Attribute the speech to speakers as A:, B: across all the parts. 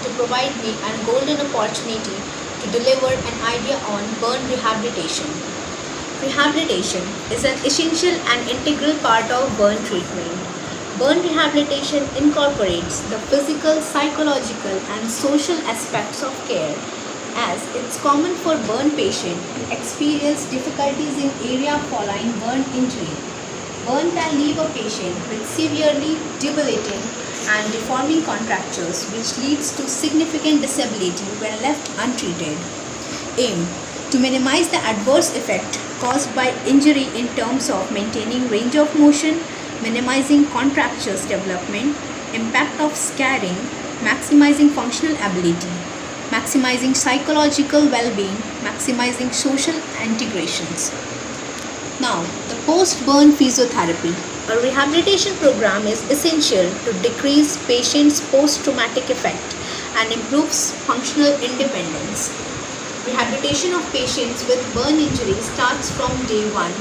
A: to provide me a golden opportunity to deliver an idea on burn rehabilitation. Rehabilitation is an essential and integral part of burn treatment. Burn rehabilitation incorporates the physical, psychological, and social aspects of care, as it's common for burn patients to experience difficulties in area following burn injury. Burn can leave a patient with severely debilitating and deforming contractures, which leads to significant disability when left untreated. Aim to minimize the adverse effect caused by injury in terms of maintaining range of motion, minimizing contractures development, impact of scarring, maximizing functional ability, maximizing psychological well-being, maximizing social integrations. Now, the post-burn physiotherapy. A rehabilitation program is essential to decrease patients' post-traumatic effect and improves functional independence. Rehabilitation of patients with burn injury starts from day 1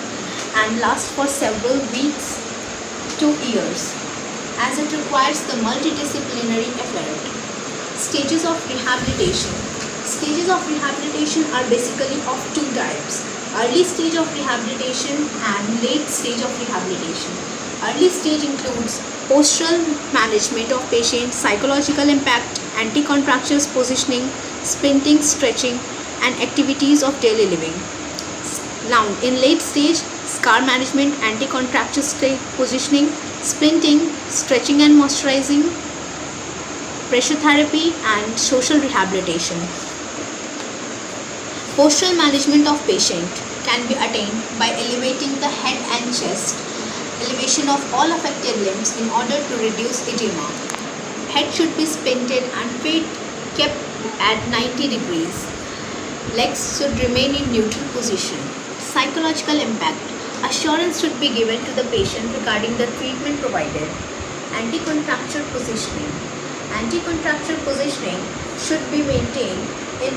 A: and lasts for several weeks to years, as it requires the multidisciplinary effort. Stages of rehabilitation. Stages of rehabilitation are basically of two types: early stage of rehabilitation and late stage of rehabilitation. Early stage includes postural management of patient, psychological impact, anti-contractures positioning, sprinting, stretching, and activities of daily living. Now, in late stage, scar management, anti-contracture positioning, sprinting, stretching and moisturizing, pressure therapy, and social rehabilitation. Postural management of patient can be attained by elevating the head and chest, elevation of all affected limbs in order to reduce edema. Head should be splinted and feet kept at 90 degrees. Legs should remain in neutral position. Psychological impact. Assurance should be given to the patient regarding the treatment provided. Anti-contracture positioning. Anti-contracture positioning should be maintained in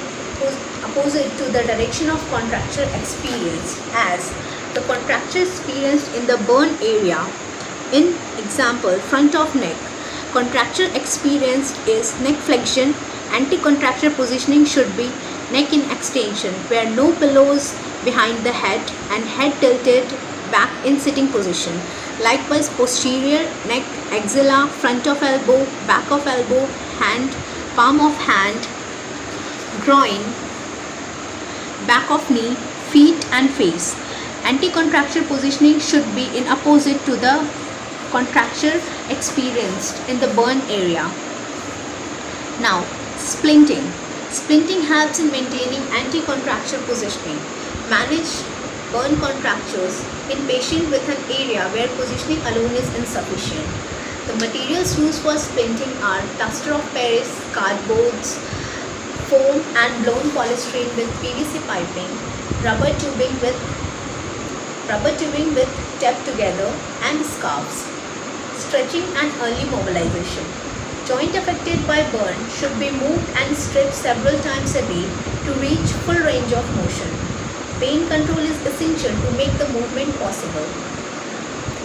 A: opposite to the direction of contracture experience, as the contracture experienced in the burn area, in example front of neck, contracture experienced is neck flexion. Anti-contracture positioning should be neck in extension, where no pillows behind the head and head tilted back in sitting position. Likewise, posterior neck, axilla, front of elbow, back of elbow, hand, palm of hand, groin, back of knee, feet and face. Anti-contracture positioning should be in opposite to the contracture experienced in the burn area. Now, splinting. Splinting helps in maintaining anti-contracture positioning. Manage burn contractures in patient with an area where positioning alone is insufficient. The materials used for splinting are plaster of Paris, cardboards, foam and blown polystyrene with PVC piping, rubber tubing with taped together, and scarves. Stretching and early mobilization. Joint affected by burn should be moved and stretched several times a day to reach full range of motion. Pain control is essential to make the movement possible.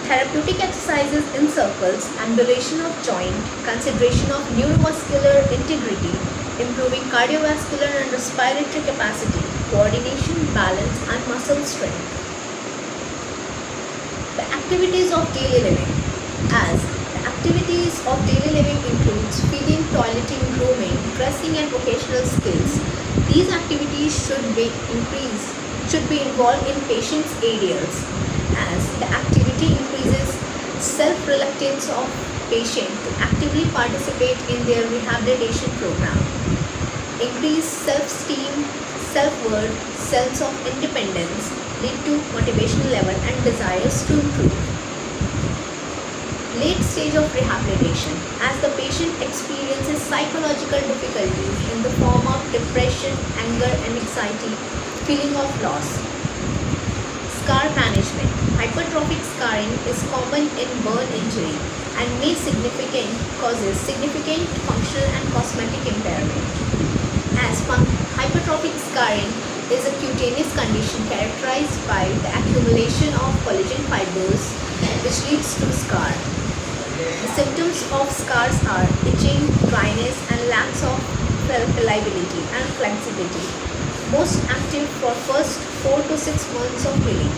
A: Therapeutic exercises in circles, ambulation of joint, consideration of neurovascular integrity, improving cardiovascular and respiratory capacity, coordination, balance, and muscle strength. The activities of daily living. As the activities of daily living includes feeding, toileting, grooming, dressing, and vocational skills. These activities should be involved in patients' areas, as the activity increases self-reluctance of patient to actively participate in their rehabilitation program. Increase self-esteem, self-worth, sense of independence, lead to motivational level and desires to improve. Late stage of rehabilitation. As the patient experiences psychological difficulties in the form of depression, anger and anxiety, feeling of loss. Scar management. Hypertrophic scarring is common in burn injury and may causes significant functional and cosmetic impairment. As hypertrophic scarring is a cutaneous condition characterized by the accumulation of collagen fibers, which leads to scar. The symptoms of scars are itching, dryness, and lack of pliability and flexibility. Most active for first 4 to 6 months of healing.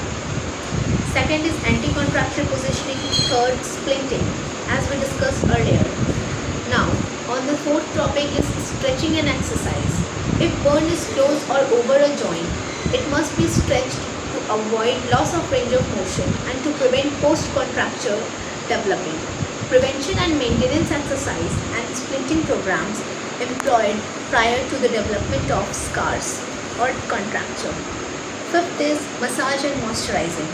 A: Second is anti-contracture positioning. Third, splinting, as we discussed earlier. Now, on the fourth topic is stretching and exercise. If burn is close or over a joint, it must be stretched to avoid loss of range of motion and to prevent post-contracture developing. Prevention and maintenance exercise and splinting programs employed prior to the development of scars or contracture. Fifth is massage and moisturizing.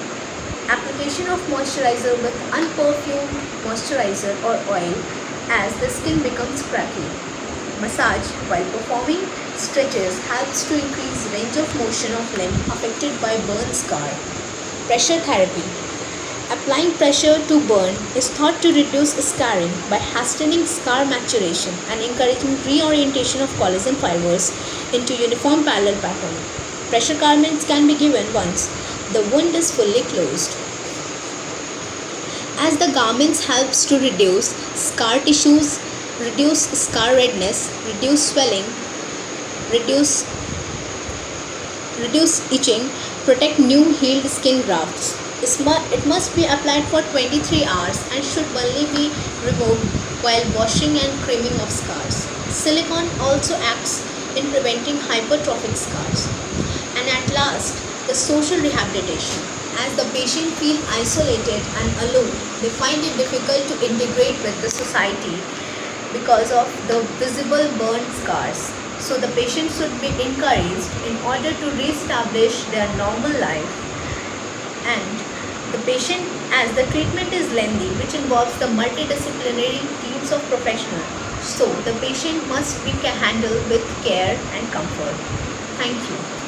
A: Application of moisturizer with unperfumed moisturizer or oil as the skin becomes cracky. Massage while performing stretches helps to increase range of motion of limb affected by burn scar. Pressure therapy. Applying pressure to burn is thought to reduce scarring by hastening scar maturation and encouraging reorientation of collagen fibers into uniform parallel pattern. Pressure garments can be given once the wound is fully closed. As the garments helps to reduce scar tissues, reduce scar redness, reduce swelling, reduce itching, protect new healed skin grafts. It must be applied for 23 hours and should only be removed while washing and creaming of scars. Silicone also acts in preventing hypertrophic scars. And at last, the social rehabilitation. As the patient feel isolated and alone, they find it difficult to integrate with the society because of the visible burn scars. So the patient should be encouraged in order to re-establish their normal life. And the patient, as the treatment is lengthy, which involves the multidisciplinary teams of professionals, so the patient must be handled with care and comfort. Thank you.